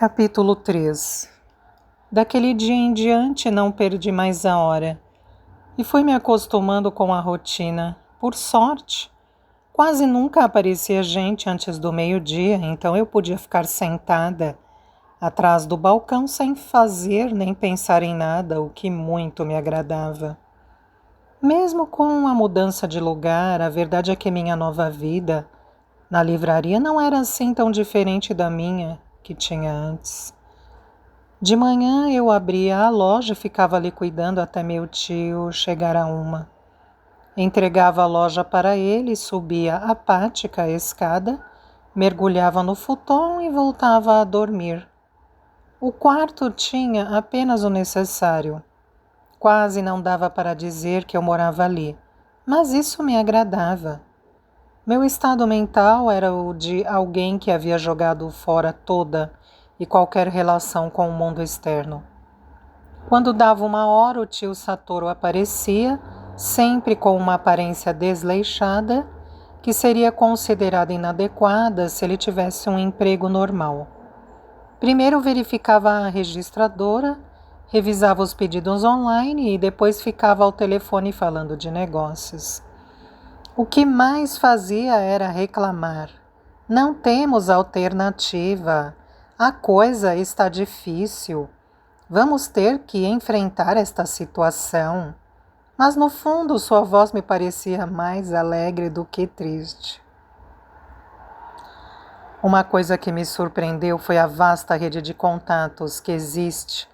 Capítulo 3. Daquele dia em diante não perdi mais a hora e fui me acostumando com a rotina. Por sorte, quase nunca aparecia gente antes do meio-dia, então eu podia ficar sentada atrás do balcão sem fazer nem pensar em nada, o que muito me agradava. Mesmo com a mudança de lugar, a verdade é que minha nova vida na livraria não era assim tão diferente da minha que tinha antes. De manhã eu abria a loja e ficava ali cuidando até meu tio chegar a uma. Entregava a loja para ele, subia apática a escada, mergulhava no futon e voltava a dormir. O quarto tinha apenas o necessário. Quase não dava para dizer que eu morava ali, mas isso me agradava. Meu estado mental era o de alguém que havia jogado fora toda e qualquer relação com o mundo externo. Quando dava 1 hora, o tio Satoru aparecia, sempre com uma aparência desleixada, que seria considerada inadequada se ele tivesse um emprego normal. Primeiro verificava a registradora, revisava os pedidos online e depois ficava ao telefone falando de negócios. O que mais fazia era reclamar. Não temos alternativa. A coisa está difícil. Vamos ter que enfrentar esta situação. Mas no fundo sua voz me parecia mais alegre do que triste. Uma coisa que me surpreendeu foi a vasta rede de contatos que existe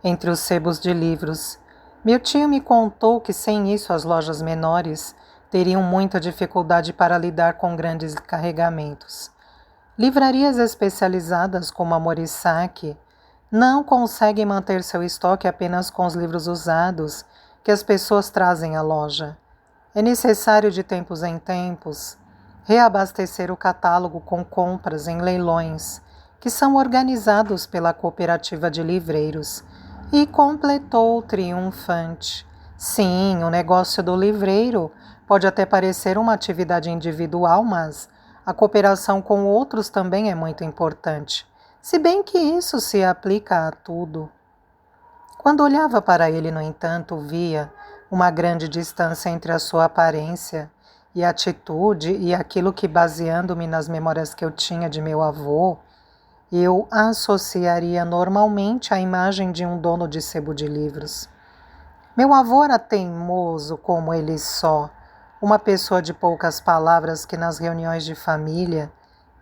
entre os sebos de livros. Meu tio me contou que sem isso as lojas menores teriam muita dificuldade para lidar com grandes carregamentos. Livrarias especializadas como a Morisaki não conseguem manter seu estoque apenas com os livros usados que as pessoas trazem à loja. É necessário de tempos em tempos reabastecer o catálogo com compras em leilões, que são organizados pela cooperativa de livreiros, e completou triunfante. Sim, o negócio do livreiro pode até parecer uma atividade individual, mas a cooperação com outros também é muito importante, se bem que isso se aplica a tudo. Quando olhava para ele, no entanto, via uma grande distância entre a sua aparência e atitude e aquilo que, baseando-me nas memórias que eu tinha de meu avô, eu associaria normalmente à imagem de um dono de sebo de livros. Meu avô era teimoso como ele só, uma pessoa de poucas palavras que nas reuniões de família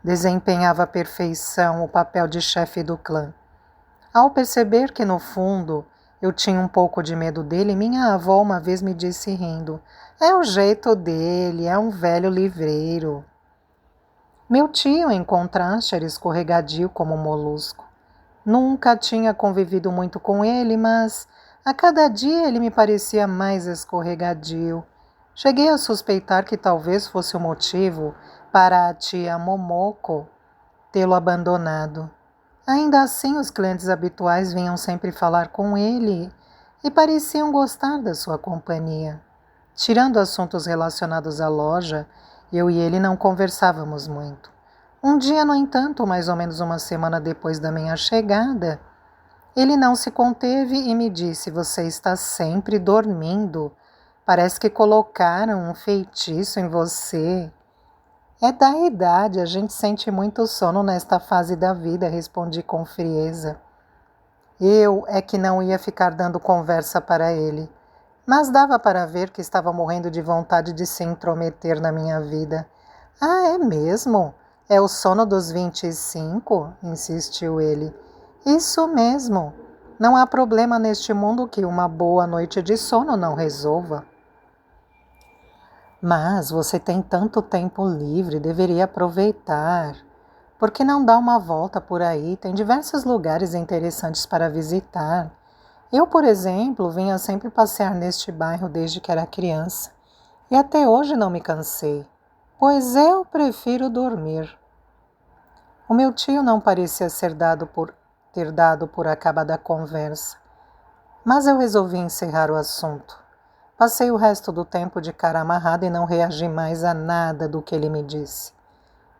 desempenhava à perfeição o papel de chefe do clã. Ao perceber que no fundo eu tinha um pouco de medo dele, minha avó uma vez me disse rindo: "É o jeito dele, é um velho livreiro." Meu tio, em contraste, era escorregadio como um molusco. Nunca tinha convivido muito com ele, mas a cada dia ele me parecia mais escorregadio. Cheguei a suspeitar que talvez fosse o motivo para a tia Momoko tê-lo abandonado. Ainda assim, os clientes habituais vinham sempre falar com ele e pareciam gostar da sua companhia. Tirando assuntos relacionados à loja, eu e ele não conversávamos muito. Um dia, no entanto, mais ou menos 1 semana depois da minha chegada, ele não se conteve e me disse: "Você está sempre dormindo. Parece que colocaram um feitiço em você." "É da idade, a gente sente muito sono nesta fase da vida", respondi com frieza. Eu é que não ia ficar dando conversa para ele, mas dava para ver que estava morrendo de vontade de se intrometer na minha vida. "Ah, é mesmo? É o sono dos 25?" insistiu ele. "Isso mesmo. Não há problema neste mundo que uma boa noite de sono não resolva." "Mas você tem tanto tempo livre, deveria aproveitar. Por que não dar uma volta por aí? Tem diversos lugares interessantes para visitar. Eu, por exemplo, vinha sempre passear neste bairro desde que era criança. E até hoje não me cansei, pois eu prefiro dormir." O meu tio não parecia ter dado por acabada a conversa, mas eu resolvi encerrar o assunto. Passei o resto do tempo de cara amarrada e não reagi mais a nada do que ele me disse.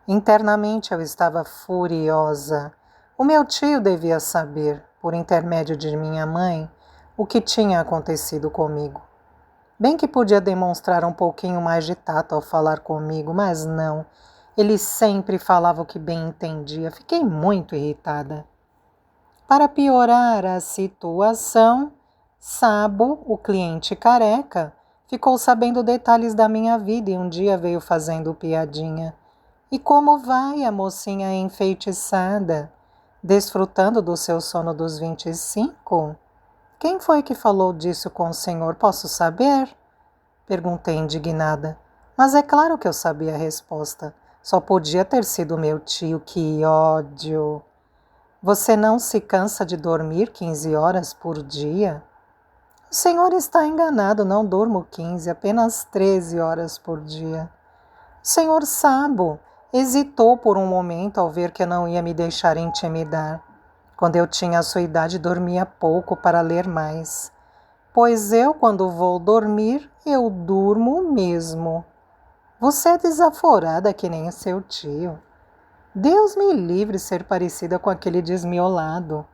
Internamente eu estava furiosa, O meu tio devia saber, por intermédio de minha mãe, o que tinha acontecido comigo. Bem que podia demonstrar um pouquinho mais de tato ao falar comigo, mas não. Ele sempre falava o que bem entendia. Fiquei muito irritada. Para piorar a situação, Sabo, o cliente careca, ficou sabendo detalhes da minha vida e um dia veio fazendo piadinha. E como vai a mocinha enfeitiçada? Desfrutando do seu sono dos 25? Quem foi que falou disso com o senhor? Posso saber? Perguntei indignada. Mas é claro que eu sabia a resposta. Só podia ter sido meu tio. Que ódio! Você não se cansa de dormir 15 horas por dia? O senhor está enganado, não durmo 15, apenas 13 horas por dia. O senhor Sabo hesitou por um momento ao ver que eu não ia me deixar intimidar. Quando eu tinha a sua idade, dormia pouco para ler mais. Pois eu, quando vou dormir, eu durmo mesmo. Você é desaforada que nem seu tio. Deus me livre ser parecida com aquele desmiolado.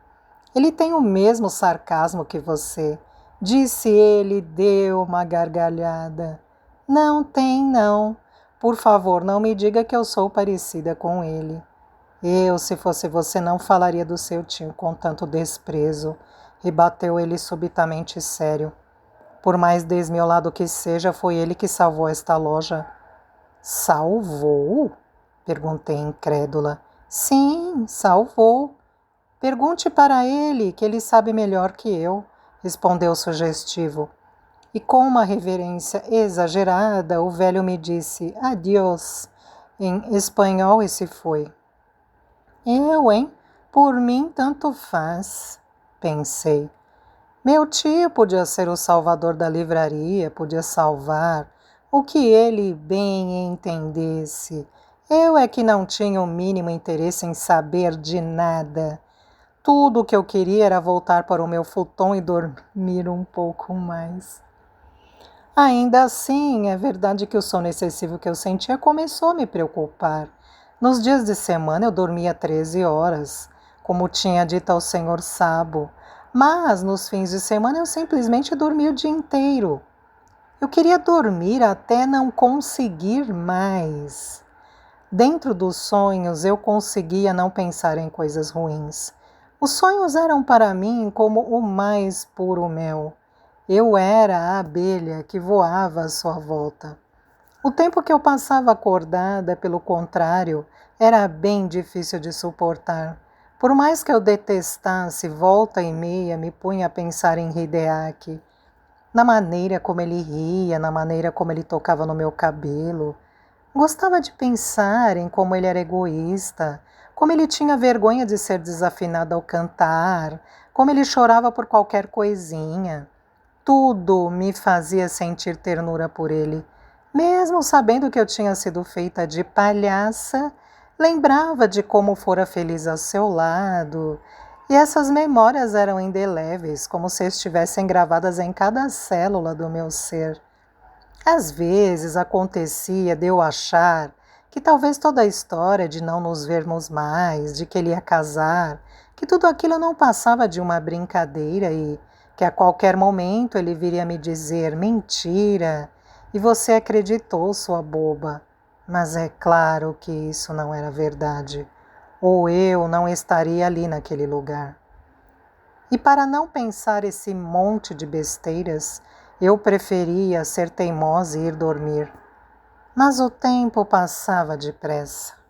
Ele tem o mesmo sarcasmo que você. Disse ele e deu uma gargalhada. Não tem, não. Por favor, não me diga que eu sou parecida com ele. Eu, se fosse você, não falaria do seu tio com tanto desprezo, rebateu ele subitamente sério. Por mais desmiolado que seja, foi ele que salvou esta loja. Salvou? Perguntei incrédula. Sim, salvou. Pergunte para ele, que ele sabe melhor que eu, respondeu sugestivo. E com uma reverência exagerada, o velho me disse adiós em espanhol e se foi. Eu, hein? Por mim, tanto faz, pensei. Meu tio podia ser o salvador da livraria, podia salvar o que ele bem entendesse. Eu é que não tinha o mínimo interesse em saber de nada. Tudo o que eu queria era voltar para o meu futon e dormir um pouco mais. Ainda assim, é verdade que o sono excessivo que eu sentia começou a me preocupar. Nos dias de semana eu dormia 13 horas, como tinha dito ao senhor Sabo, mas nos fins de semana eu simplesmente dormia o dia inteiro. Eu queria dormir até não conseguir mais. Dentro dos sonhos eu conseguia não pensar em coisas ruins. Os sonhos eram para mim como o mais puro mel. Eu era a abelha que voava à sua volta. O tempo que eu passava acordada, pelo contrário, era bem difícil de suportar. Por mais que eu detestasse, volta e meia me punha a pensar em Hideaki, na maneira como ele ria, na maneira como ele tocava no meu cabelo. Gostava de pensar em como ele era egoísta, como ele tinha vergonha de ser desafinado ao cantar, como ele chorava por qualquer coisinha. Tudo me fazia sentir ternura por ele. Mesmo sabendo que eu tinha sido feita de palhaça, lembrava de como fora feliz ao seu lado, e essas memórias eram indeléveis, como se estivessem gravadas em cada célula do meu ser. Às vezes acontecia de eu achar que talvez toda a história de não nos vermos mais, de que ele ia casar, que tudo aquilo não passava de uma brincadeira e que a qualquer momento ele viria me dizer mentira e você acreditou, sua boba. Mas é claro que isso não era verdade, ou eu não estaria ali naquele lugar. E para não pensar esse monte de besteiras, eu preferia ser teimosa e ir dormir. Mas o tempo passava depressa.